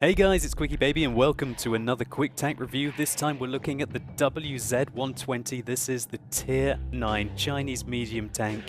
Hey guys, it's Quickie Baby and welcome to another quick tank review. This time we're looking at the WZ120. This is the Tier 9 Chinese medium tank.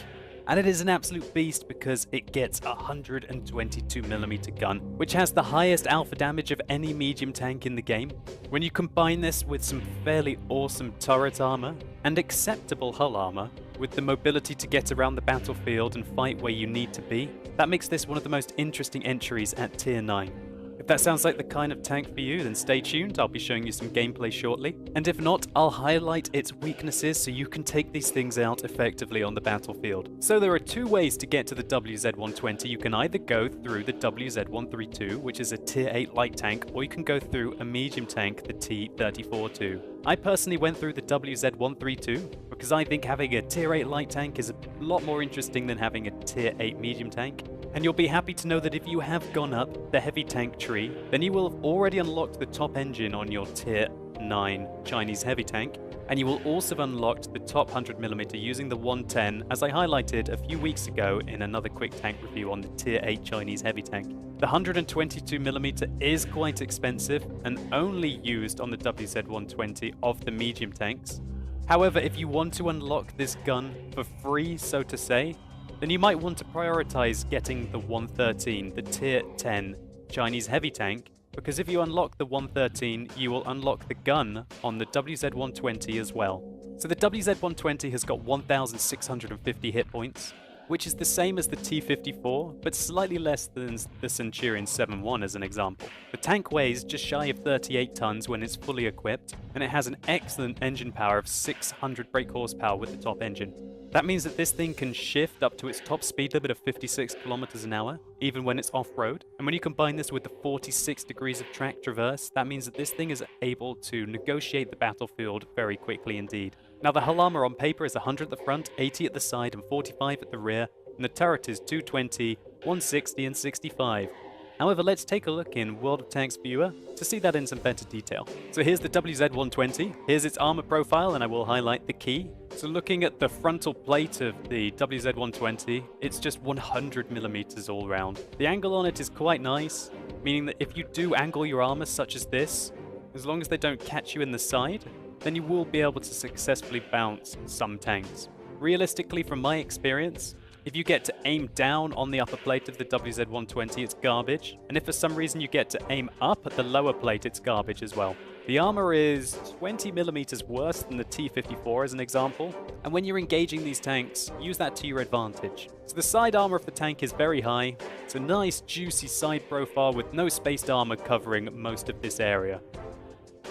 And it is an absolute beast because it gets a 122mm gun, which has the highest alpha damage of any medium tank in the game. When you combine this with some fairly awesome turret armor and acceptable hull armor, with the mobility to get around the battlefield and fight where you need to be, that makes this one of the most interesting entries at Tier 9. If that sounds like the kind of tank for you, then stay tuned, I'll be showing you some gameplay shortly. And if not, I'll highlight its weaknesses so you can take these things out effectively on the battlefield. So there are two ways to get to the WZ120. You can either go through the WZ132, which is a Tier 8 light tank, or you can go through a medium tank, the T-34-2. I personally went through the WZ132 because I think having a Tier 8 light tank is a lot more interesting than having a Tier 8 medium tank. And you'll be happy to know that if you have gone up the heavy tank tree, then you will have already unlocked the top engine on your Tier 9 Chinese heavy tank, and you will also have unlocked the top 100mm using the 110, as I highlighted a few weeks ago in another quick tank review on the Tier 8 Chinese heavy tank. The 122mm is quite expensive and only used on the WZ120 of the medium tanks. However, if you want to unlock this gun for free, so to say, then you might want to prioritize getting the 113, the Tier 10 Chinese heavy tank, because if you unlock the 113, you will unlock the gun on the WZ120 as well. So the WZ120 has got 1,650 hit points, which is the same as the T-54, but slightly less than the Centurion 7-1 as an example. The tank weighs just shy of 38 tons when it's fully equipped, and it has an excellent engine power of 600 brake horsepower with the top engine. That means that this thing can shift up to its top speed limit of 56 kilometers an hour, even when it's off-road. And when you combine this with the 46 degrees of track traverse, that means that this thing is able to negotiate the battlefield very quickly indeed. Now the hull armor on paper is 100 at the front, 80 at the side, and 45 at the rear, and the turret is 220, 160, and 65. However, let's take a look in World of Tanks Viewer to see that in some better detail. So here's the WZ120, here's its armor profile, and I will highlight the key. So looking at the frontal plate of the WZ120, it's just 100mm all round. The angle on it is quite nice, meaning that if you do angle your armor such as this, as long as they don't catch you in the side, then you will be able to successfully bounce some tanks. Realistically, from my experience, if you get to aim down on the upper plate of the WZ120, it's garbage. And if for some reason you get to aim up at the lower plate, it's garbage as well. The armor is 20mm worse than the T-54 as an example. And when you're engaging these tanks, use that to your advantage. So the side armor of the tank is very high. It's a nice juicy side profile with no spaced armor covering most of this area,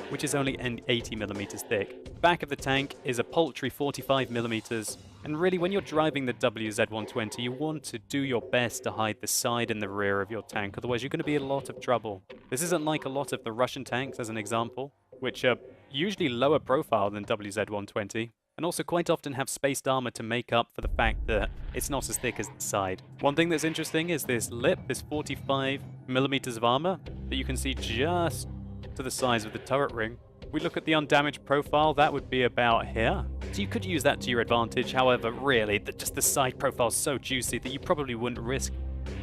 which is only 80mm thick. The back of the tank is a paltry 45mm. And really, when you're driving the WZ120, you want to do your best to hide the side and the rear of your tank, otherwise you're going to be in a lot of trouble. This isn't like a lot of the Russian tanks, as an example, which are usually lower profile than WZ120, and also quite often have spaced armor to make up for the fact that it's not as thick as the side. One thing that's interesting is this lip, this 45mm of armor that you can see just to the size of the turret ring. We look at the undamaged profile, that would be about here. So you could use that to your advantage. However, really, just the side profile is so juicy that you probably wouldn't risk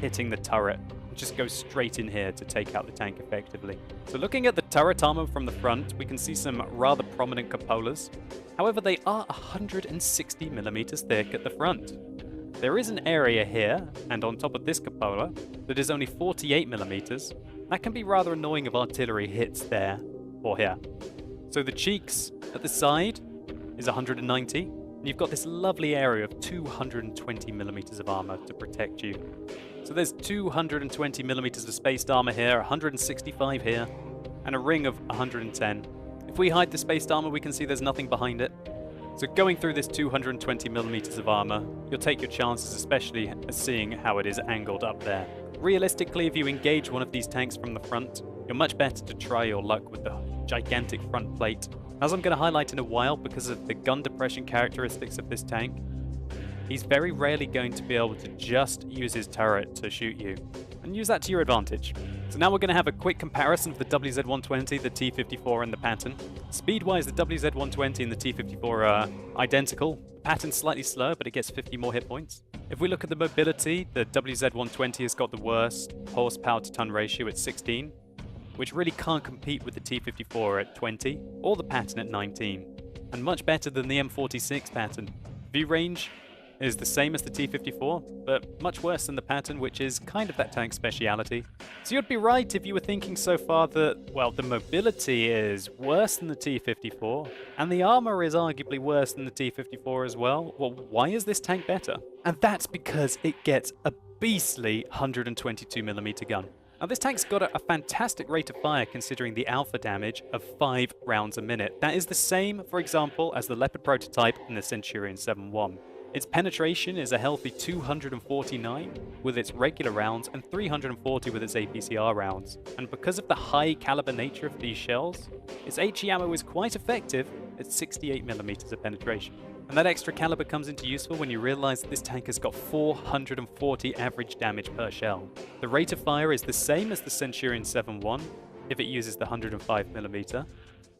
hitting the turret. Just go straight in here to take out the tank effectively. So looking at the turret armor from the front, we can see some rather prominent cupolas. However, they are 160mm thick at the front. There is an area here, and on top of this cupola, that is only 48mm. That can be rather annoying if artillery hits there or here. So the cheeks at the side is 190, and you've got this lovely area of 220mm of armor to protect you. So there's 220mm of spaced armor here, 165 here, and a ring of 110. If we hide the spaced armor, we can see there's nothing behind it. So going through this 220mm of armor, you'll take your chances, especially seeing how it is angled up there. Realistically, if you engage one of these tanks from the front, you're much better to try your luck with the gigantic front plate. As I'm going to highlight in a while, because of the gun depression characteristics of this tank, he's very rarely going to be able to just use his turret to shoot you, and use that to your advantage. So now we're going to have a quick comparison of the WZ120, the T-54, and the Patton. Speed-wise, the WZ120 and the T-54 are identical. The Patton's slightly slower, but it gets 50 more hit points. If we look at the mobility, the WZ120 has got the worst horsepower to ton ratio at 16, which really can't compete with the T-54 at 20 or the Patton at 19, and much better than the M46 Patton. View range is the same as the T-54, but much worse than the Patton, which is kind of that tank speciality. So you'd be right if you were thinking so far that, well, the mobility is worse than the T-54, and the armor is arguably worse than the T-54 as well. Well, why is this tank better? And that's because it gets a beastly 122mm gun. Now this tank's got a fantastic rate of fire considering the alpha damage of 5 rounds a minute. That is the same, for example, as the Leopard prototype and the Centurion 7-1. Its penetration is a healthy 249 with its regular rounds and 340 with its APCR rounds. And because of the high caliber nature of these shells, its HE ammo is quite effective at 68mm of penetration. And that extra caliber comes into useful when you realize that this tank has got 440 average damage per shell. The rate of fire is the same as the Centurion 7-1 if it uses the 105mm,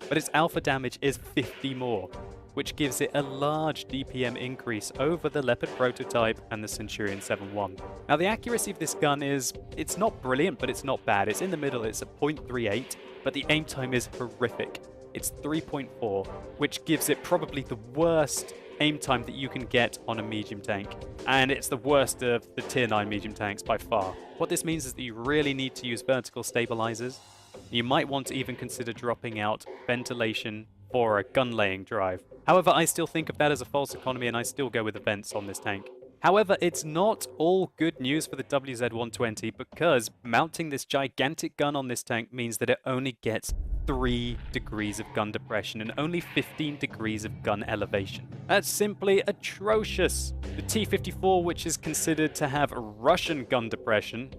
but its alpha damage is 50 more, which gives it a large DPM increase over the Leopard prototype and the Centurion 7-1. Now the accuracy of this gun it's not brilliant, but it's not bad. It's in the middle, it's at 0.38, but the aim time is horrific. It's 3.4, which gives it probably the worst aim time that you can get on a medium tank. And it's the worst of the tier 9 medium tanks by far. What this means is that you really need to use vertical stabilizers. You might want to even consider dropping out ventilation for a gun laying drive. However, I still think of that as a false economy and I still go with the vents on this tank. However, it's not all good news for the WZ-120 because mounting this gigantic gun on this tank means that it only gets 3 degrees of gun depression and only 15 degrees of gun elevation. That's simply atrocious. The T-54, which is considered to have Russian gun depression,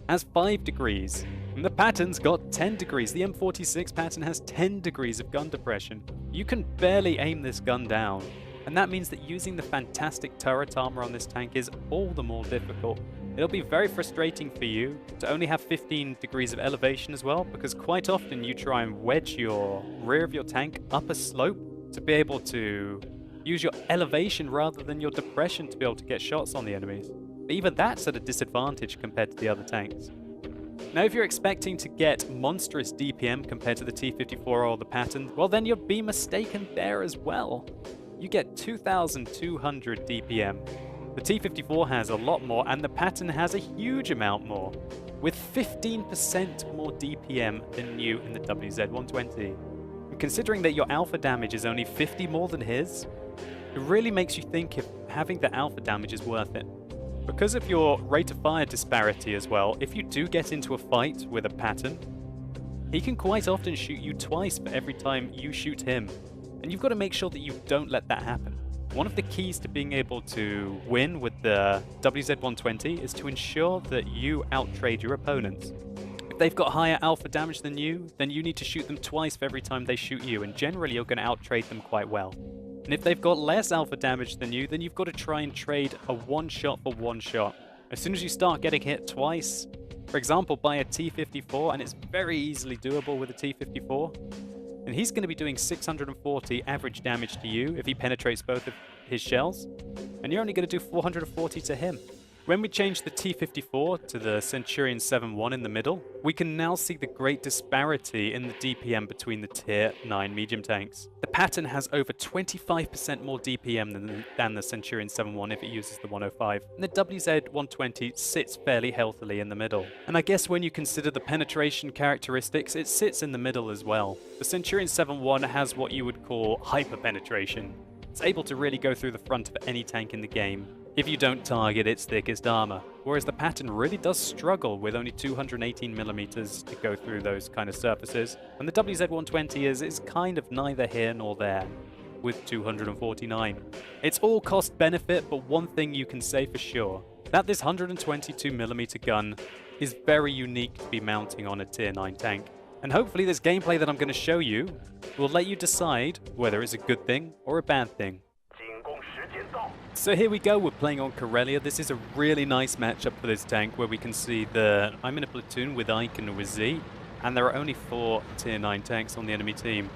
has 5 degrees. And the Patton's got 10 degrees. The M46 Patton has 10 degrees of gun depression. You can barely aim this gun down. And that means that using the fantastic turret armor on this tank is all the more difficult. It'll be very frustrating for you to only have 15 degrees of elevation as well, because quite often you try and wedge your rear of your tank up a slope to be able to use your elevation rather than your depression to be able to get shots on the enemies. But even that's at a disadvantage compared to the other tanks. Now, if you're expecting to get monstrous DPM compared to the T-54 or the Patton, well then you'd be mistaken there as well. You get 2,200 DPM. The T-54 has a lot more, and the Patton has a huge amount more, with 15% more DPM than you in the WZ-120. And considering that your alpha damage is only 50 more than his, it really makes you think if having the alpha damage is worth it. Because of your rate of fire disparity as well, if you do get into a fight with a Patton, he can quite often shoot you twice for every time you shoot him. And you've got to make sure that you don't let that happen. One of the keys to being able to win with the WZ-120 is to ensure that you outtrade your opponents. If they've got higher alpha damage than you, then you need to shoot them twice for every time they shoot you, and generally you're going to outtrade them quite well. And if they've got less alpha damage than you, then you've got to try and trade a one shot for one shot. As soon as you start getting hit twice, for example by a T-54, and it's very easily doable with a T-54, and he's going to be doing 640 average damage to you if he penetrates both of his shells, and you're only going to do 440 to him. When we change the T-54 to the Centurion 7-1 in the middle, we can now see the great disparity in the DPM between the tier 9 medium tanks. The Patton has over 25% more DPM than the Centurion 7-1 if it uses the 105, and the WZ-120 sits fairly healthily in the middle. And I guess when you consider the penetration characteristics, it sits in the middle as well. The Centurion 7-1 has what you would call hyper-penetration. It's able to really go through the front of any tank in the game if you don't target its thickest armor, whereas the Patton really does struggle with only 218mm to go through those kind of surfaces, and the WZ-120 is kind of neither here nor there, with 249. It's all cost benefit, but one thing you can say for sure, that this 122mm gun is very unique to be mounting on a tier 9 tank. And hopefully this gameplay that I'm going to show you will let you decide whether it's a good thing or a bad thing. So here we go, we're playing on Karelia. This is a really nice matchup for this tank where we can see that I'm in a platoon with Ike and with Z, and there are only 4 tier 9 tanks on the enemy team.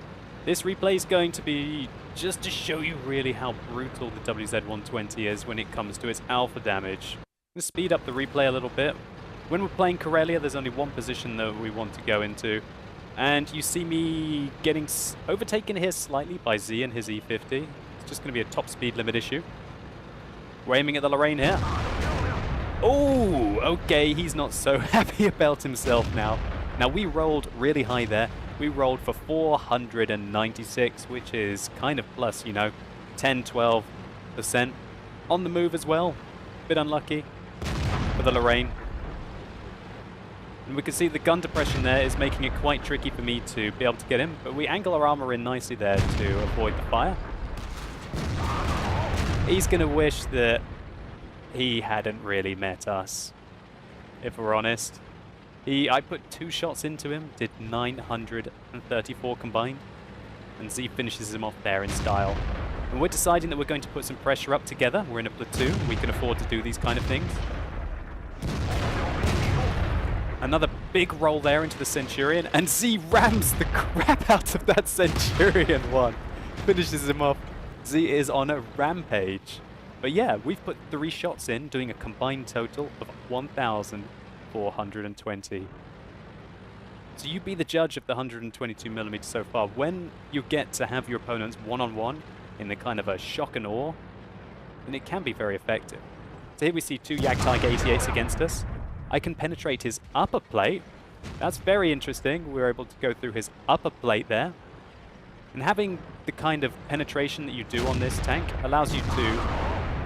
This replay is going to be just to show you really how brutal the WZ-120 is when it comes to its alpha damage. I'm going to speed up the replay a little bit. When we're playing Karelia, there's only one position that we want to go into. And you see me getting overtaken here slightly by Z and his E50. It's just going to be a top speed limit issue. We're aiming at the Lorraine here. Oh, okay, he's not so happy about himself now. Now, we rolled really high there. We rolled for 496, which is kind of plus, you know, 10, 12%. On the move as well. Bit unlucky for the Lorraine. And we can see the gun depression there is making it quite tricky for me to be able to get him, but we angle our armor in nicely there to avoid the fire. He's going to wish that he hadn't really met us, if we're honest. I put 2 shots into him, did 934 combined, and Z finishes him off there in style. And we're deciding that we're going to put some pressure up together. We're in a platoon. We can afford to do these kind of things. Another big roll there into the Centurion, and Z rams the crap out of that Centurion one. Finishes him off. Z is on a rampage. But yeah, we've put 3 shots in, doing a combined total of 1,420. So you be the judge of the 122mm so far. When you get to have your opponents one-on-one in the kind of a shock and awe, then it can be very effective. So here we see 2 Jagdtiger 88s against us. I can penetrate his upper plate. That's very interesting. We're able to go through his upper plate there. And having the kind of penetration that you do on this tank allows you to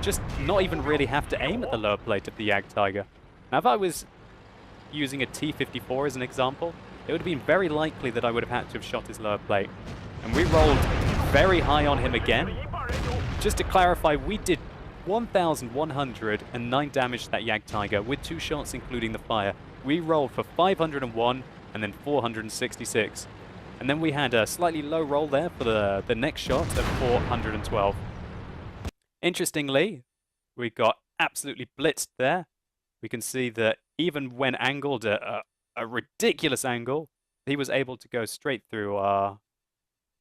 just not even really have to aim at the lower plate of the Jagdtiger. Now, if I was using a T-54 as an example, it would have been very likely that I would have had to have shot his lower plate. And we rolled very high on him again. Just to clarify, we did 1,109 damage to that Jagdtiger with 2 shots including the fire. We rolled for 501 and then 466. And then we had a slightly low roll there for the next shot of 412. Interestingly, we got absolutely blitzed there. We can see that even when angled at a ridiculous angle, he was able to go straight through our...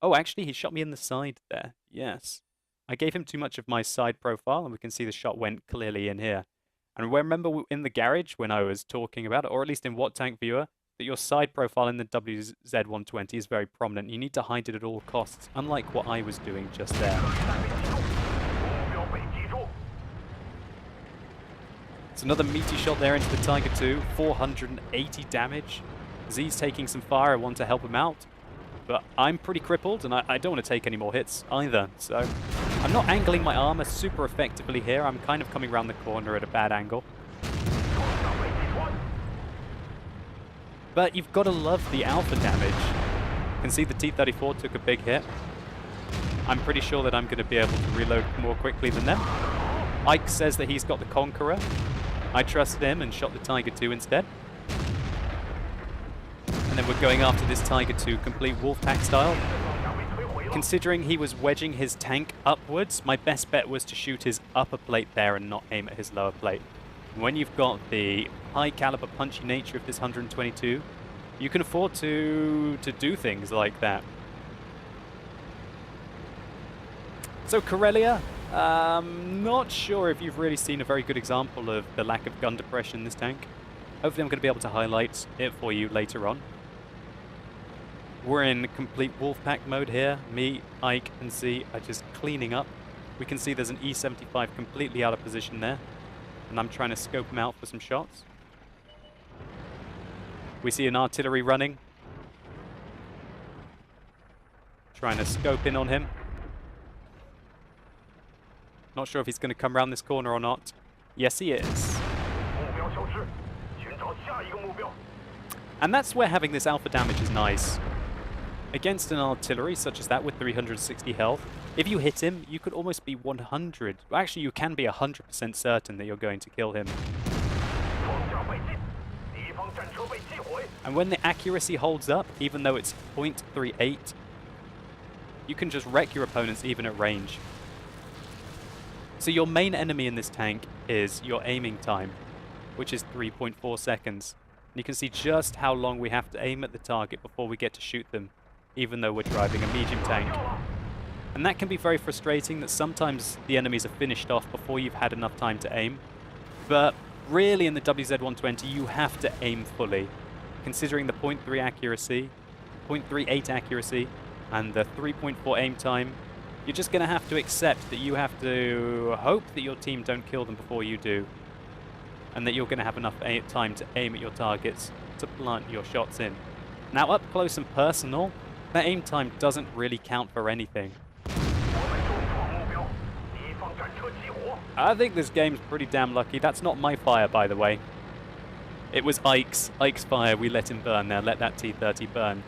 Oh, actually, he shot me in the side there. Yes. I gave him too much of my side profile, and we can see the shot went clearly in here. And remember in the garage when I was talking about it, or at least in WOT Tank Viewer, that your side profile in the WZ120 is very prominent. You need to hide it at all costs, unlike what I was doing just there. It's another meaty shot there into the Tiger 2, 480 damage. Z's taking some fire, I want to help him out. But I'm pretty crippled, and I don't want to take any more hits either. So I'm not angling my armor super effectively here. I'm kind of coming around the corner at a bad angle. But you've got to love the alpha damage. You can see the T-34 took a big hit. I'm pretty sure that I'm going to be able to reload more quickly than them. Ike says that he's got the Conqueror. I trusted him and shot the Tiger 2 instead. And then we're going after this Tiger 2 complete Wolfpack style. Considering he was wedging his tank upwards, my best bet was to shoot his upper plate there and not aim at his lower plate. When you've got the high caliber punchy nature of this 122, you can afford to do things like that. So Karelia, not sure if you've really seen a very good example of the lack of gun depression in this tank. Hopefully I'm going to be able to highlight it for you later on. We're in complete Wolfpack mode here. Me, Ike, and Z are just cleaning up. We can see there's an E75 completely out of position there. And I'm trying to scope him out for some shots. We see an artillery running. Trying to scope in on him. Not sure if he's going to come around this corner or not. Yes, he is. And that's where having this alpha damage is nice. Against an artillery such as that with 360 health, if you hit him, you could almost be 100. Well, actually, you can be 100% certain that you're going to kill him. And when the accuracy holds up, even though it's 0.38, you can just wreck your opponents even at range. So your main enemy in this tank is your aiming time, which is 3.4 seconds. And you can see just how long we have to aim at the target before we get to shoot them, even though we're driving a medium tank. And that can be very frustrating, that sometimes the enemies are finished off before you've had enough time to aim. But really in the WZ-120 you have to aim fully. Considering the 0.3 accuracy, 0.38 accuracy, and the 3.4 aim time, you're just going to have to accept that you have to hope that your team don't kill them before you do, and that you're going to have enough time to aim at your targets to plant your shots in. Now, up close and personal, that aim time doesn't really count for anything. I think this game's pretty damn lucky. That's not my fire, by the way. It was Ike's fire. We let him burn there. Let that T-30 burn.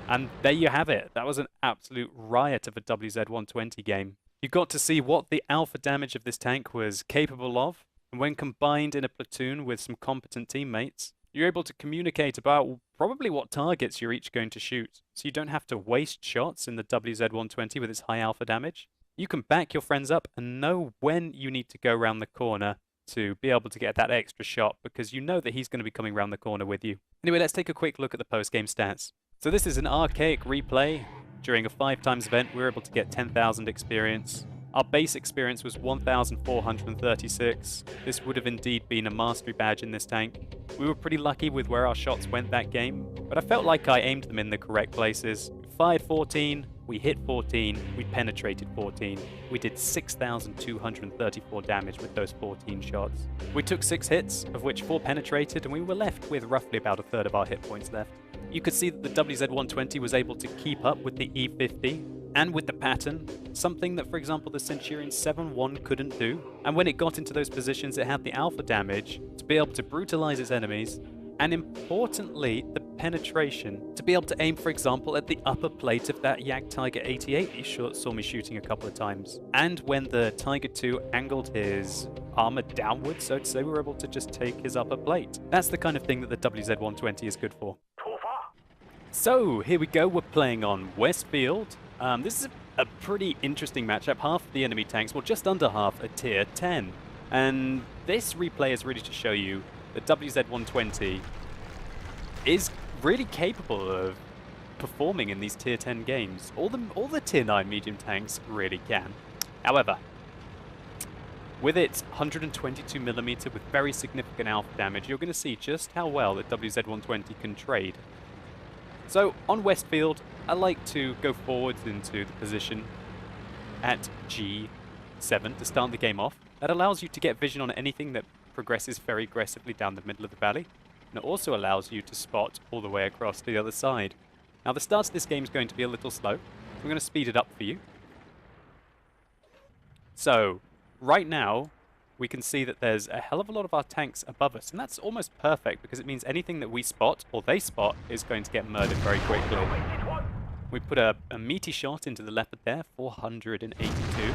And there you have it. That was an absolute riot of a WZ-120 game. You got to see what the alpha damage of this tank was capable of, and when combined in a platoon with some competent teammates, you're able to communicate about probably what targets you're each going to shoot. So you don't have to waste shots in the WZ-120 with its high alpha damage. You can back your friends up and know when you need to go around the corner to be able to get that extra shot, because you know that he's going to be coming around the corner with you. Anyway, let's take a quick look at the post-game stats. So this is an archaic replay. During a 5x event, we were able to get 10,000 experience. Our base experience was 1,436. This would have indeed been a mastery badge in this tank. We were pretty lucky with where our shots went that game, but I felt like I aimed them in the correct places. We fired 14, we hit 14, we penetrated 14. We did 6,234 damage with those 14 shots. We took 6 hits, of which 4 penetrated, and we were left with roughly about a third of our hit points left. You could see that the WZ-120 was able to keep up with the E50 and with the pattern, something that, for example, the Centurion 7-1 couldn't do. And when it got into those positions, it had the alpha damage to be able to brutalize its enemies, and importantly, the penetration to be able to aim, for example, at the upper plate of that Jagdtiger 88 you saw me shooting a couple of times. And when the Tiger II angled his armor downwards, so to say, we were able to just take his upper plate. That's the kind of thing that the WZ-120 is good for. So, here we go, we're playing on Westfield. This is a pretty interesting matchup. Half of the enemy tanks, well, just under half, are tier 10. And this replay is really to show you that WZ-120 is really capable of performing in these tier 10 games. All the tier 9 medium tanks really can. However, with its 122mm with very significant alpha damage, you're going to see just how well the WZ-120 can trade. So, on Westfield, I like to go forwards into the position at G7 to start the game off. That allows you to get vision on anything that progresses very aggressively down the middle of the valley. And it also allows you to spot all the way across to the other side. Now, the start of this game is going to be a little slow, so I'm going to speed it up for you. So, right now, we can see that there's a hell of a lot of our tanks above us, and that's almost perfect because it means anything that we spot, or they spot, is going to get murdered very quickly. We put a meaty shot into the Leopard there, 482,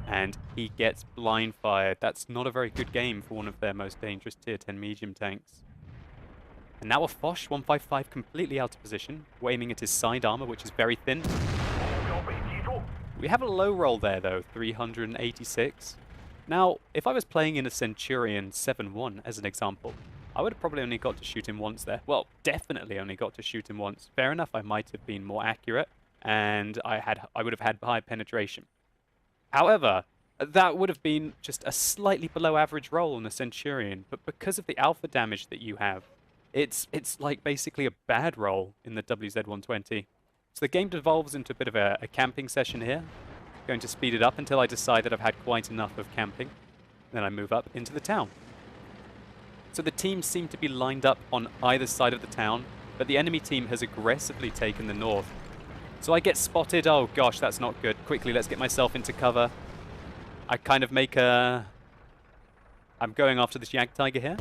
and he gets blind fired. That's not a very good game for one of their most dangerous tier 10 medium tanks. And now a Foch 155 completely out of position. We're aiming at his side armor, which is very thin. We have a low roll there though, 386. Now, if I was playing in a Centurion 7-1 as an example, I would have probably only got to shoot him once there. Well, definitely only got to shoot him once. Fair enough, I might have been more accurate, and I would have had high penetration. However, that would have been just a slightly below average roll on a Centurion, but because of the alpha damage that you have, it's like basically a bad roll in the WZ-120. So the game devolves into a bit of a camping session here. Going to speed it up until I decide that I've had quite enough of camping. Then I move up into the town. So the teams seem to be lined up on either side of the town, but the enemy team has aggressively taken the north. So I get spotted. Oh gosh, that's not good. Quickly, let's get myself into cover. I kind of make a... I'm going after this Jagdtiger here.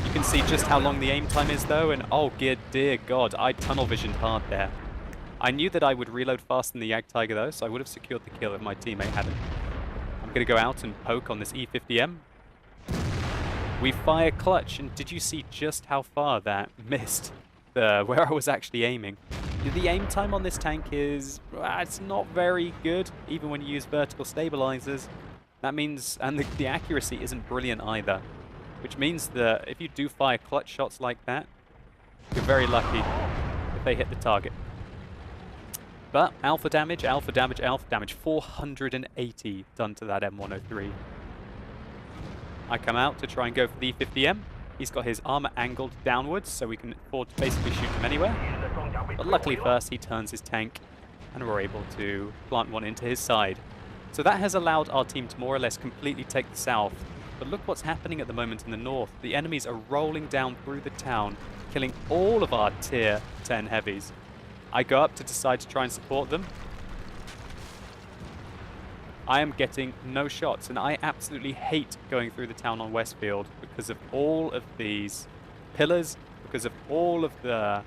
You can see just how long the aim time is though, and oh dear God, I tunnel visioned hard there. I knew that I would reload faster than the Jagdtiger though, so I would have secured the kill if my teammate hadn't. I'm going to go out and poke on this E50M. We fire clutch, and did you see just how far that missed where I was actually aiming? The aim time on this tank is, it's not very good, even when you use vertical stabilizers. That means, and the accuracy isn't brilliant either, which means that if you do fire clutch shots like that, you're very lucky if they hit the target. But alpha damage, alpha damage, alpha damage, 480 done to that M103. I come out to try and go for the E50M. He's got his armor angled downwards, so we can afford to basically shoot him anywhere. But luckily first, he turns his tank, and we're able to plant one into his side. So that has allowed our team to more or less completely take the south. But look what's happening at the moment in the north. The enemies are rolling down through the town, killing all of our tier 10 heavies. I go up to decide to try and support them. I am getting no shots, and I absolutely hate going through the town on Westfield because of all of these pillars, because of all of the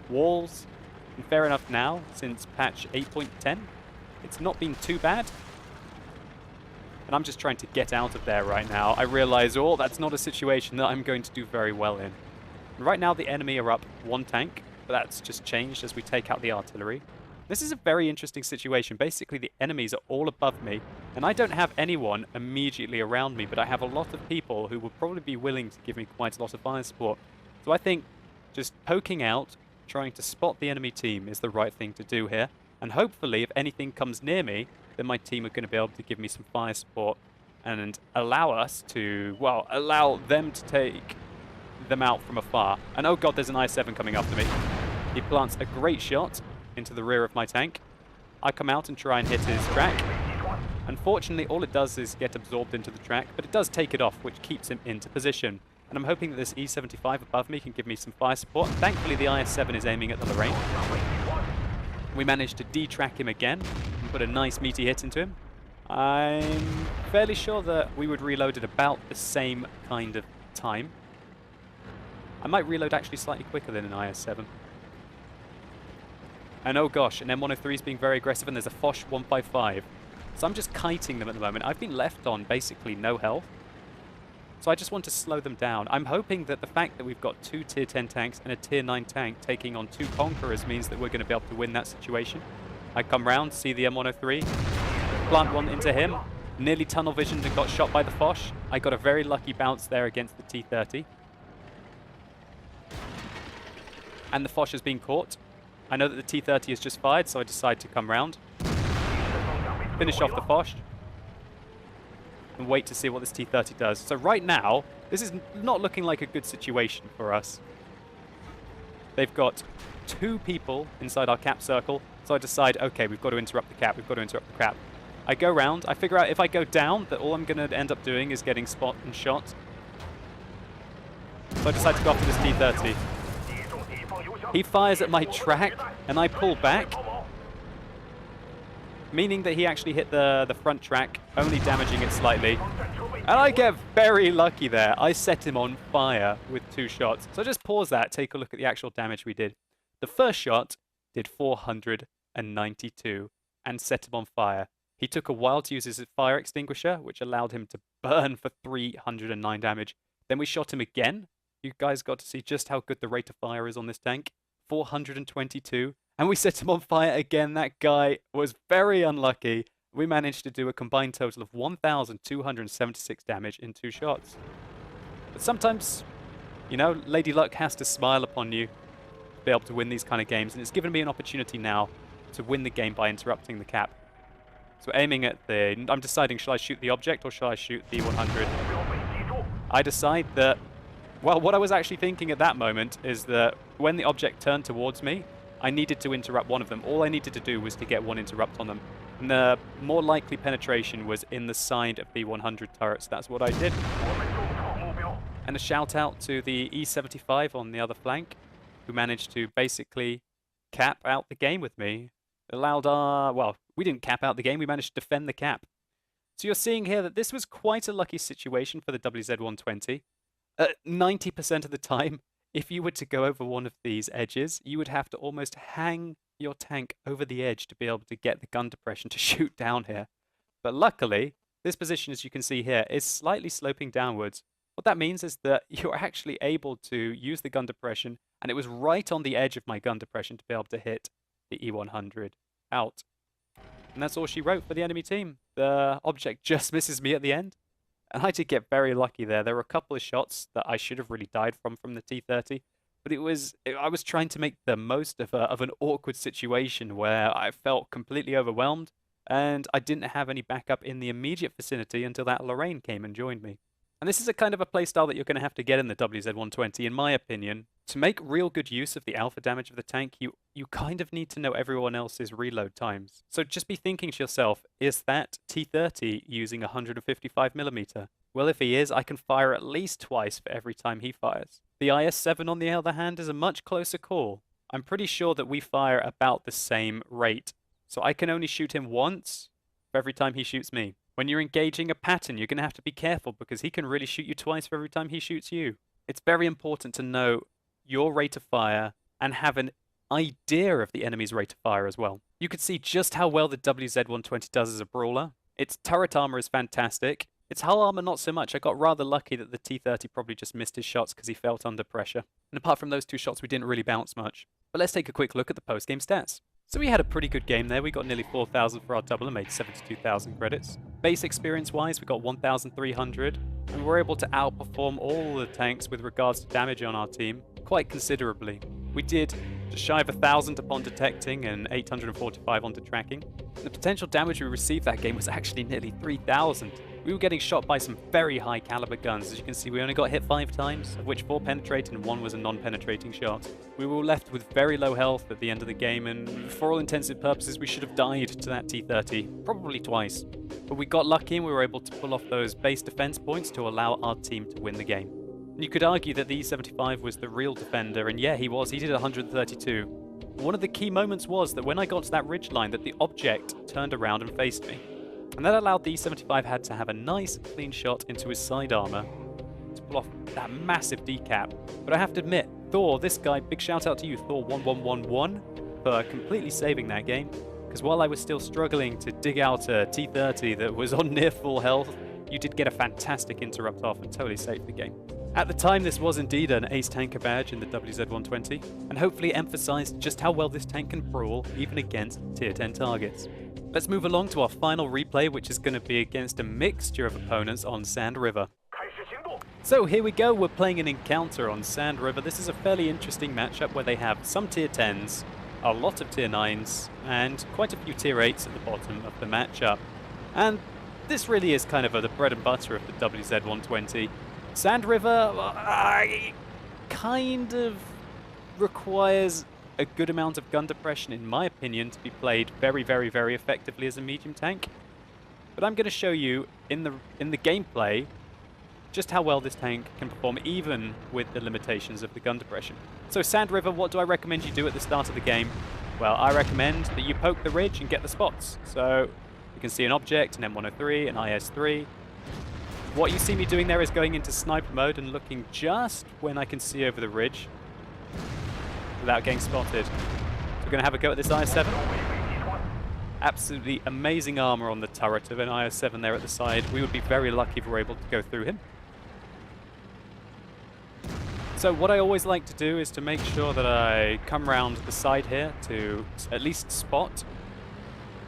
walls. And fair enough now, since patch 8.10, it's not been too bad. And I'm just trying to get out of there right now. I realize, oh, that's not a situation that I'm going to do very well in. Right now, the enemy are up 1 tank, but that's just changed as we take out the artillery. This is a very interesting situation. Basically, the enemies are all above me, and I don't have anyone immediately around me, but I have a lot of people who will probably be willing to give me quite a lot of fire support. So I think just poking out, trying to spot the enemy team is the right thing to do here. And hopefully, if anything comes near me, then my team are going to be able to give me some fire support and allow us to, well, allow them to take them out from afar. And oh god, there's an I-7 coming after me. He plants a great shot into the rear of my tank. I come out and try and hit his track. Unfortunately, all it does is get absorbed into the track, but it does take it off, which keeps him into position. And I'm hoping that this E75 above me can give me some fire support. Thankfully, the IS-7 is aiming at the Lorraine. We managed to detrack him again and put a nice meaty hit into him. I'm fairly sure that we would reload at about the same kind of time. I might reload actually slightly quicker than an IS-7. And oh gosh, an M103 is being very aggressive, and there's a Foch 155. So I'm just kiting them at the moment. I've been left on basically no health. So I just want to slow them down. I'm hoping that the fact that we've got 2 tier 10 tanks and a tier 9 tank taking on 2 conquerors means that we're going to be able to win that situation. I come round, see the M103, plant one into him, nearly tunnel visioned and got shot by the Foch. I got a very lucky bounce there against the T-30. And the Foch has been caught. I know that the T-30 has just fired, so I decide to come round, finish off the Foch, and wait to see what this T-30 does. So right now, this is not looking like a good situation for us. They've got 2 people inside our cap circle, so I decide, okay, we've got to interrupt the cap, we've got to interrupt the cap. I go round, I figure out if I go down, that all I'm going to end up doing is getting spot and shot. So I decide to go after this T-30. He fires at my track, and I pull back, meaning that he actually hit the front track, only damaging it slightly. And I get very lucky there. I set him on fire with 2 shots. So just pause that, take a look at the actual damage we did. The first shot did 492 and set him on fire. He took a while to use his fire extinguisher, which allowed him to burn for 309 damage. Then we shot him again. You guys got to see just how good the rate of fire is on this tank. 422. And we set him on fire again. That guy was very unlucky. We managed to do a combined total of 1,276 damage in 2 shots. But sometimes, you know, Lady Luck has to smile upon you to be able to win these kind of games. And it's given me an opportunity now to win the game by interrupting the cap. So aiming at the... I'm deciding, shall I shoot the object or shall I shoot the 100? I decide that... Well, what I was actually thinking at that moment is that when the object turned towards me, I needed to interrupt one of them. All I needed to do was to get 1 interrupt on them. And the more likely penetration was in the side of the 100 turrets. That's what I did. And a shout out to the E75 on the other flank, who managed to basically cap out the game with me. Allowed our... Well, we didn't cap out the game, we managed to defend the cap. So you're seeing here that this was quite a lucky situation for the WZ-120. 90% of the time, if you were to go over one of these edges, you would have to almost hang your tank over the edge to be able to get the gun depression to shoot down here. But luckily, this position, as you can see here, is slightly sloping downwards. What that means is that you're actually able to use the gun depression, and it was right on the edge of my gun depression to be able to hit the E100 out. And that's all she wrote for the enemy team. The object just misses me at the end. And I did get very lucky there. There were a couple of shots that I should have really died from the T-30. But I was trying to make the most of an awkward situation where I felt completely overwhelmed. And I didn't have any backup in the immediate vicinity until that Lorraine came and joined me. And this is a kind of a playstyle that you're going to have to get in the WZ-120, in my opinion. To make real good use of the alpha damage of the tank, you kind of need to know everyone else's reload times. So just be thinking to yourself, is that T30 using 155mm? Well, if he is, I can fire at least twice for every time he fires. The IS-7, on the other hand, is a much closer call. I'm pretty sure that we fire about the same rate. So I can only shoot him once for every time he shoots me. When you're engaging a pattern, you're going to have to be careful because he can really shoot you twice for every time he shoots you. It's very important to know your rate of fire and have an idea of the enemy's rate of fire as well. You can see just how well the WZ-120 does as a brawler. Its turret armor is fantastic. Its hull armor not so much. I got rather lucky that the T-30 probably just missed his shots because he felt under pressure. And apart from those two shots, we didn't really bounce much. But let's take a quick look at the post-game stats. So we had a pretty good game there. We got nearly 4,000 for our double and made 72,000 credits. Base experience-wise, we got 1,300, and we were able to outperform all the tanks with regards to damage on our team quite considerably. We did just shy of 1,000 upon detecting and 845 onto tracking. The potential damage we received that game was actually nearly 3,000. We were getting shot by some very high caliber guns. As you can see, we only got hit 5 times, of which 4 penetrated and 1 was a non-penetrating shot. We were left with very low health at the end of the game, and for all intensive purposes, we should have died to that T-30, probably twice. But we got lucky and we were able to pull off those base defense points to allow our team to win the game. And you could argue that the E-75 was the real defender, and yeah, he was. He did 132. One of the key moments was that when I got to that ridgeline, that the object turned around and faced me. And that allowed the E-75 had to have a nice clean shot into his side armor to pull off that massive decap. But I have to admit, Thor, this guy, big shout out to you, Thor1111, for completely saving that game. Because while I was still struggling to dig out a T-30 that was on near full health, you did get a fantastic interrupt off and totally saved the game. At the time, this was indeed an ace tanker badge in the WZ-120, and hopefully emphasized just how well this tank can brawl even against tier 10 targets. Let's move along to our final replay, which is going to be against a mixture of opponents on Sand River. So here we go, we're playing an encounter on Sand River. This is a fairly interesting matchup where they have some tier 10s, a lot of tier 9s, and quite a few tier 8s at the bottom of the matchup. And this really is kind of the bread and butter of the WZ-120. Sand River kind of requires a good amount of gun depression, in my opinion, to be played very, very, very effectively as a medium tank. But I'm going to show you in the gameplay just how well this tank can perform even with the limitations of the gun depression. So Sand River, what do I recommend you do at the start of the game? Well, I recommend that you poke the ridge and get the spots. So you can see an object, an M103, an IS-3. What you see me doing there is going into sniper mode and looking just when I can see over the ridge without getting spotted. So we're going to have a go at this IS-7. Absolutely amazing armor on the turret of an IS-7 there at the side. We would be very lucky if we were able to go through him. So what I always like to do is to make sure that I come round the side here to at least spot.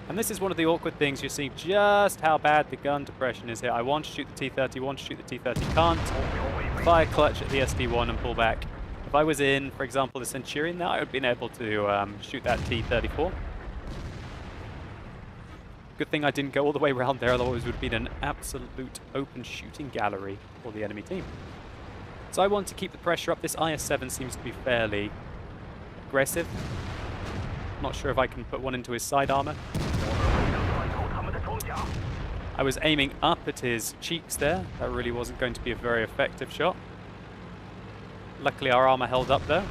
And this is one of the awkward things. You see just how bad the gun depression is here. I want to shoot the T-30, want to shoot the T-30, can't. Fire clutch at the SD-1 and pull back. If I was in, for example, the Centurion now, I would have been able to shoot that T-34. Good thing I didn't go all the way around there, otherwise it would have been an absolute open shooting gallery for the enemy team. So I want to keep the pressure up. This IS-7 seems to be fairly aggressive. Not sure if I can put one into his side armor. I was aiming up at his cheeks there. That really wasn't going to be a very effective shot. Luckily our armor held up though.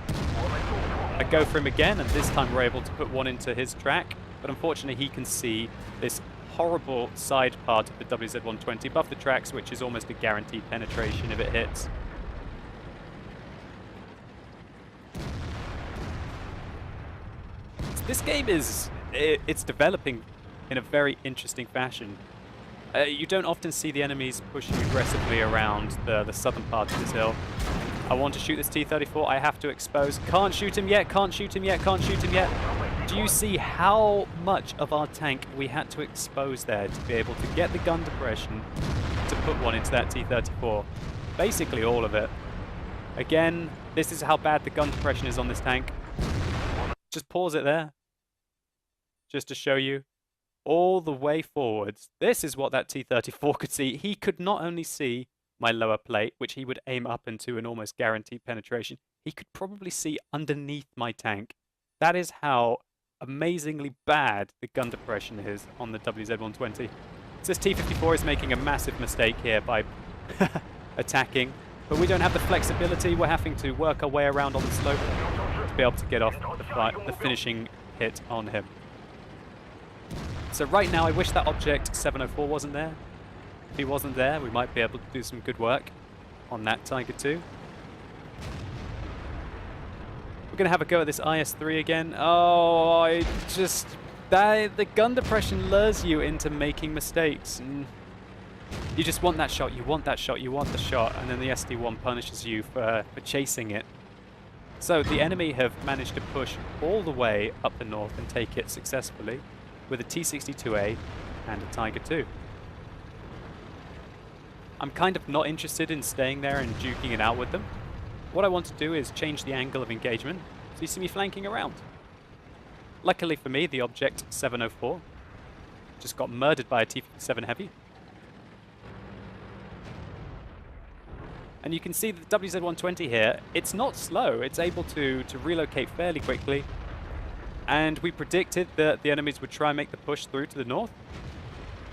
I go for him again, and this time we're able to put one into his track. But unfortunately he can see this horrible side part of the WZ-120 above the tracks, which is almost a guaranteed penetration if it hits. This game it's developing in a very interesting fashion. You don't often see the enemies pushing aggressively around the southern part of this hill. I want to shoot this T-34, I have to expose. Can't shoot him yet, can't shoot him yet, can't shoot him yet. Do you see how much of our tank we had to expose there to be able to get the gun depression to put one into that T-34? Basically all of it. Again, this is how bad the gun depression is on this tank. Just pause it there, just to show you. All the way forwards. This is what that T-34 could see. He could not only see my lower plate, which he would aim up into an almost guaranteed penetration, he could probably see underneath my tank. That is how amazingly bad the gun depression is on the WZ-120. It says T-54 is making a massive mistake here by attacking, but we don't have the flexibility. We're having to work our way around on the slope to be able to get off the finishing hit on him. So right now, I wish that object 704 wasn't there. If he wasn't there, we might be able to do some good work on that Tiger II. We're going to have a go at this IS-3 again. Oh, the gun depression lures you into making mistakes. And you just want that shot, you want that shot, you want the shot, and then the SD-1 punishes you for chasing it. So the enemy have managed to push all the way up the north and take it successfully with a T-62A and a Tiger II. I'm kind of not interested in staying there and duking it out with them. What I want to do is change the angle of engagement, so you see me flanking around. Luckily for me, the object 704 just got murdered by a T-57 Heavy. And you can see that the WZ-120 here, it's not slow. It's able to relocate fairly quickly. And we predicted that the enemies would try and make the push through to the north.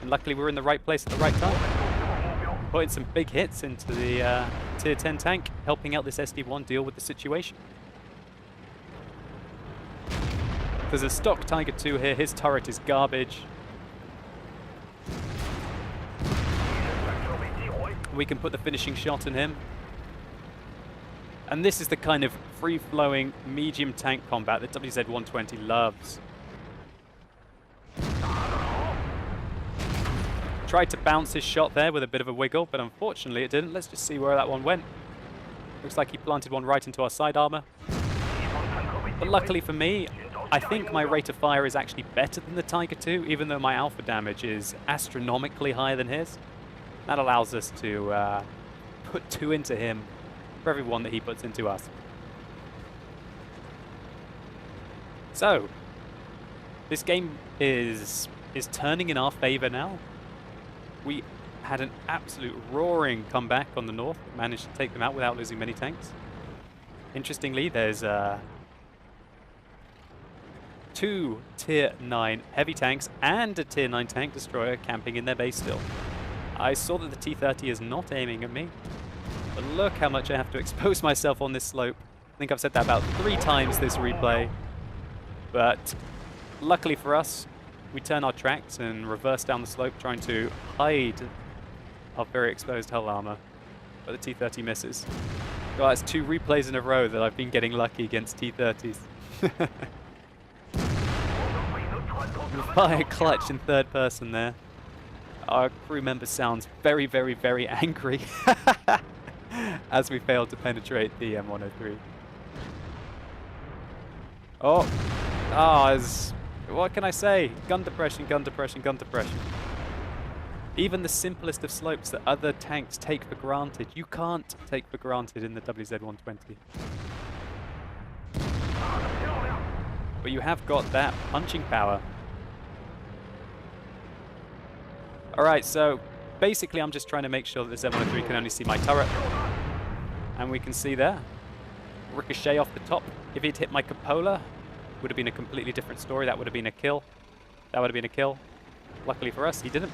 And luckily we're in the right place at the right time. Putting some big hits into the Tier 10 tank, helping out this SD-1 deal with the situation. There's a stock Tiger II here. His turret is garbage. We can put the finishing shot in him. And this is the kind of free-flowing medium tank combat that WZ-120 loves. Tried to bounce his shot there with a bit of a wiggle, but unfortunately it didn't. Let's just see where that one went. Looks like he planted one right into our side armor. But luckily for me, I think my rate of fire is actually better than the Tiger II, even though my alpha damage is astronomically higher than his. That allows us to put 2 into him for every 1 that he puts into us. So, this game is turning in our favor now. We had an absolute roaring comeback on the north, managed to take them out without losing many tanks. Interestingly, there's 2 Tier 9 heavy tanks and a Tier 9 tank destroyer camping in their base still. I saw that the T-30 is not aiming at me, but look how much I have to expose myself on this slope. I think I've said that about 3 times this replay, but luckily for us, we turn our tracks and reverse down the slope, trying to hide our very exposed hull armor, but the T-30 misses. Well, that's 2 replays in a row that I've been getting lucky against T-30s. Fire clutch in third person there. Our crew member sounds very, very, very angry as we failed to penetrate the M103. What can I say? Gun depression, gun depression, gun depression. Even the simplest of slopes that other tanks take for granted, you can't take for granted in the WZ-120. But you have got that punching power. Alright, so basically I'm just trying to make sure that this M103 can only see my turret. And we can see there, ricochet off the top. If he'd hit my cupola, would have been a completely different story. That would have been a kill. That would have been a kill. Luckily for us, he didn't.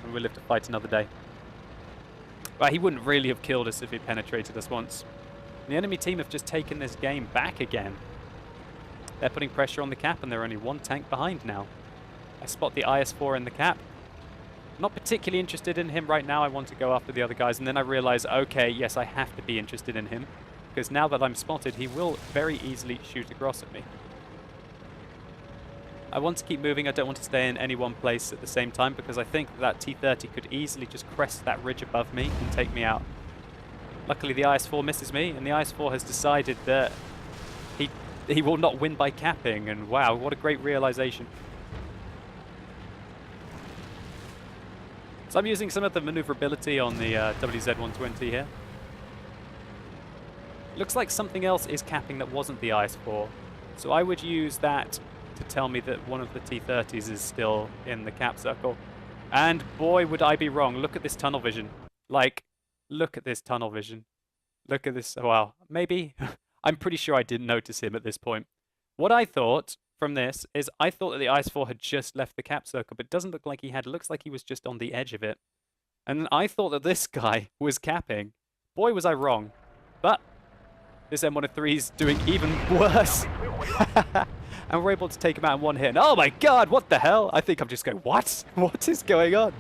And we'll live to fight another day. But he wouldn't really have killed us if he penetrated us once. The enemy team have just taken this game back again. They're putting pressure on the cap and they're only 1 tank behind now. I spot the IS-4 in the cap. Not particularly interested in him right now. I want to go after the other guys, and then I realize, okay, yes, I have to be interested in him, because now that I'm spotted, he will very easily shoot across at me. I want to keep moving. I don't want to stay in any one place at the same time, because I think that T-30 could easily just crest that ridge above me and take me out. Luckily, the IS-4 misses me, and the IS-4 has decided that he will not win by capping, and wow, what a great realization. So I'm using some of the maneuverability on the WZ-120 here. Looks like something else is capping that wasn't the IS-4. So I would use that to tell me that one of the T-30s is still in the cap circle. And boy, would I be wrong. Look at this tunnel vision. Like, Look at this tunnel vision. Look at this. Well, maybe. I'm pretty sure I didn't notice him at this point. What I thought from this is I thought that the IS-4 had just left the cap circle, but it doesn't look like he had. It looks like he was just on the edge of it. And I thought that this guy was capping. Boy, was I wrong. But this M103 is doing even worse. And we're able to take him out in one hit. And oh my god, what the hell? I think I'm just going, what? What is going on?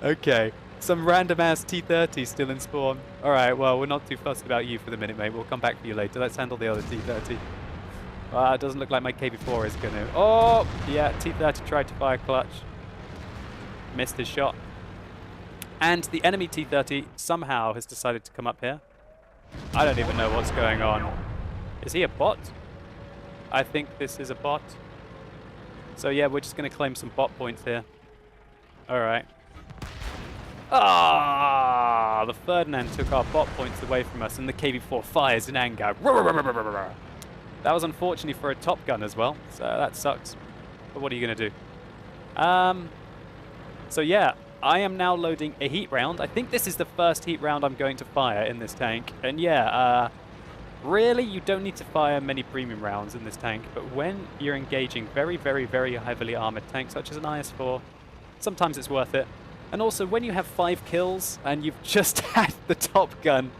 Okay. Some random ass T-30 still in spawn. Alright, well, we're not too fussed about you for the minute, mate. We'll come back for you later. Let's handle the other T-30. It doesn't look like my KB4 is going to... Oh! Yeah, T-30 tried to fire clutch. Missed his shot. And the enemy T-30 somehow has decided to come up here. I don't even know what's going on. Is he a bot? I think this is a bot. So yeah, we're just going to claim some bot points here. Alright. Ah! The Ferdinand took our bot points away from us, and the KB4 fires in anger. That was unfortunately for a Top Gun as well, so that sucks. But what are you going to do? So yeah, I am now loading a heat round. I think this is the first heat round I'm going to fire in this tank. And yeah, really, you don't need to fire many premium rounds in this tank, but when you're engaging very, very, very heavily armored tanks, such as an IS-4, sometimes it's worth it. And also, when you have 5 kills and you've just had the Top Gun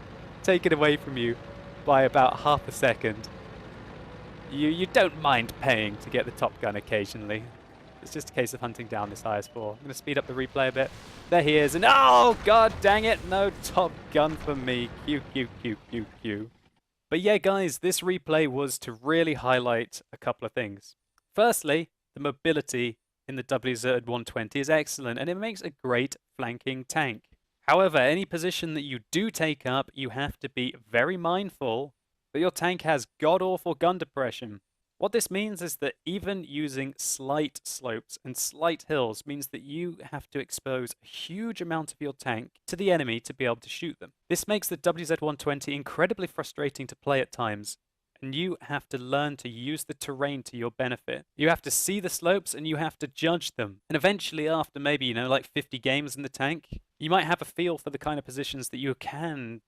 taken away from you by about half a second, you don't mind paying to get the Top Gun occasionally. It's just a case of hunting down this IS-4. I'm going to speed up the replay a bit. There he is, and oh, god dang it, no Top Gun for me. Q. But yeah, guys, this replay was to really highlight a couple of things. Firstly, the mobility in the WZ-120 is excellent, and it makes a great flanking tank. However, any position that you do take up, you have to be very mindful that your tank has god-awful gun depression. What this means is that even using slight slopes and slight hills means that you have to expose a huge amount of your tank to the enemy to be able to shoot them. This makes the WZ-120 incredibly frustrating to play at times, and you have to learn to use the terrain to your benefit. You have to see the slopes and you have to judge them. And eventually, after maybe, like 50 games in the tank, you might have a feel for the kind of positions that you can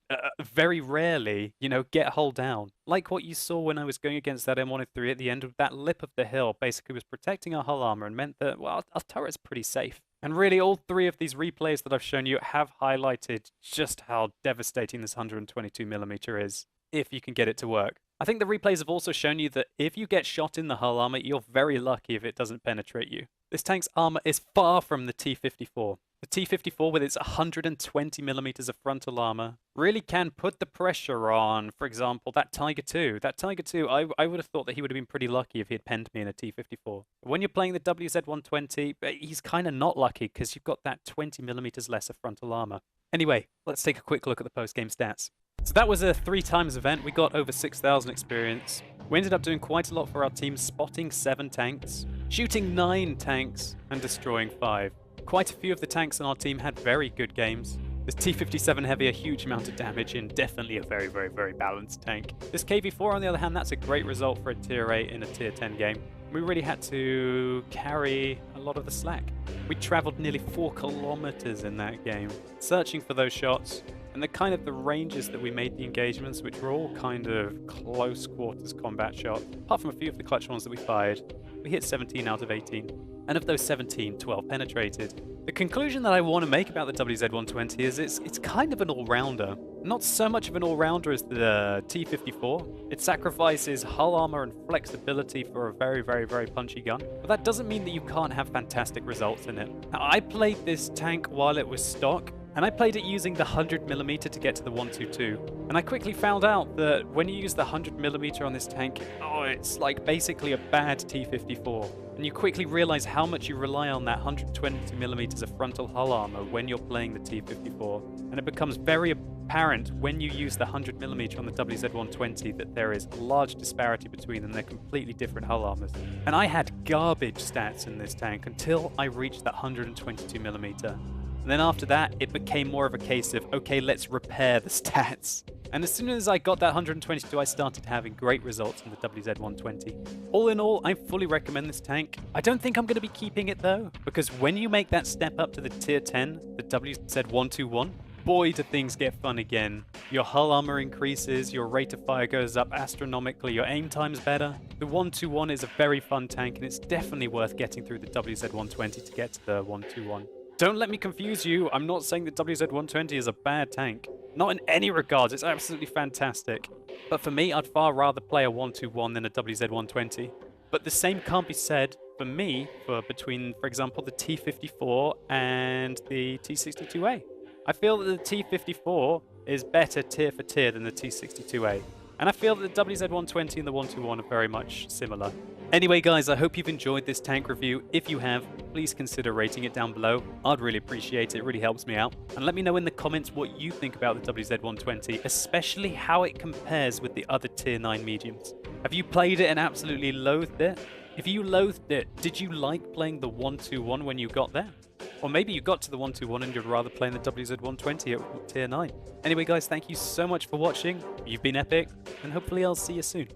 very rarely, get hull down. Like what you saw when I was going against that M103 at the end of that lip of the hill, basically was protecting our hull armor and meant that, well, our turret's pretty safe. And really, all 3 of these replays that I've shown you have highlighted just how devastating this 122mm is, if you can get it to work. I think the replays have also shown you that if you get shot in the hull armor, you're very lucky if it doesn't penetrate you. This tank's armor is far from the T-54. The T-54, with its 120mm of frontal armor, really can put the pressure on, for example, that Tiger II. That Tiger II, I would have thought that he would have been pretty lucky if he had penned me in a T-54. When you're playing the WZ-120, he's kind of not lucky because you've got that 20mm less of frontal armor. Anyway, let's take a quick look at the post-game stats. So that was a 3 times event. We got over 6,000 experience. We ended up doing quite a lot for our team, spotting 7 tanks, shooting 9 tanks, and destroying 5. Quite a few of the tanks on our team had very good games. This T-57 Heavy, a huge amount of damage in definitely a very, very, very balanced tank. This KV-4, on the other hand, that's a great result for a tier 8 in a tier 10 game. We really had to carry a lot of the slack. We traveled nearly 4 kilometers in that game, searching for those shots. And the ranges that we made the engagements, which were all kind of close quarters combat shots, apart from a few of the clutch ones that we fired, we hit 17 out of 18. And of those 17, 12 penetrated. The conclusion that I want to make about the WZ-120 is it's kind of an all-rounder. Not so much of an all-rounder as the T-54. It sacrifices hull armor and flexibility for a very, very, very punchy gun. But that doesn't mean that you can't have fantastic results in it. Now, I played this tank while it was stock, and I played it using the 100mm to get to the 122. And I quickly found out that when you use the 100mm on this tank, it's like basically a bad T-54. And you quickly realize how much you rely on that 120mm of frontal hull armor when you're playing the T-54. And it becomes very apparent when you use the 100mm on the WZ-120 that there is a large disparity between them. They're completely different hull armors. And I had garbage stats in this tank until I reached that 122mm. And then after that, it became more of a case of, okay, let's repair the stats. And as soon as I got that 122, I started having great results in the WZ-120. All in all, I fully recommend this tank. I don't think I'm going to be keeping it though, because when you make that step up to the tier 10, the WZ-121, boy do things get fun again. Your hull armor increases, your rate of fire goes up astronomically, your aim time's better. The 121 is a very fun tank, and it's definitely worth getting through the WZ-120 to get to the 121. Don't let me confuse you, I'm not saying the WZ-120 is a bad tank. Not in any regards, it's absolutely fantastic. But for me, I'd far rather play a 121 than a WZ-120. But the same can't be said for me for between, for example, the T-54 and the T-62A. I feel that the T-54 is better tier for tier than the T-62A. And I feel that the WZ-120 and the 121 are very much similar. Anyway guys, I hope you've enjoyed this tank review. If you have, please consider rating it down below. I'd really appreciate it, it really helps me out. And let me know in the comments what you think about the WZ-120, especially how it compares with the other tier 9 mediums. Have you played it and absolutely loathed it? If you loathed it, did you like playing the 121 when you got there? Or maybe you got to the 121 and you'd rather play in the WZ-120 at tier 9. Anyway guys, thank you so much for watching. You've been epic, and hopefully I'll see you soon.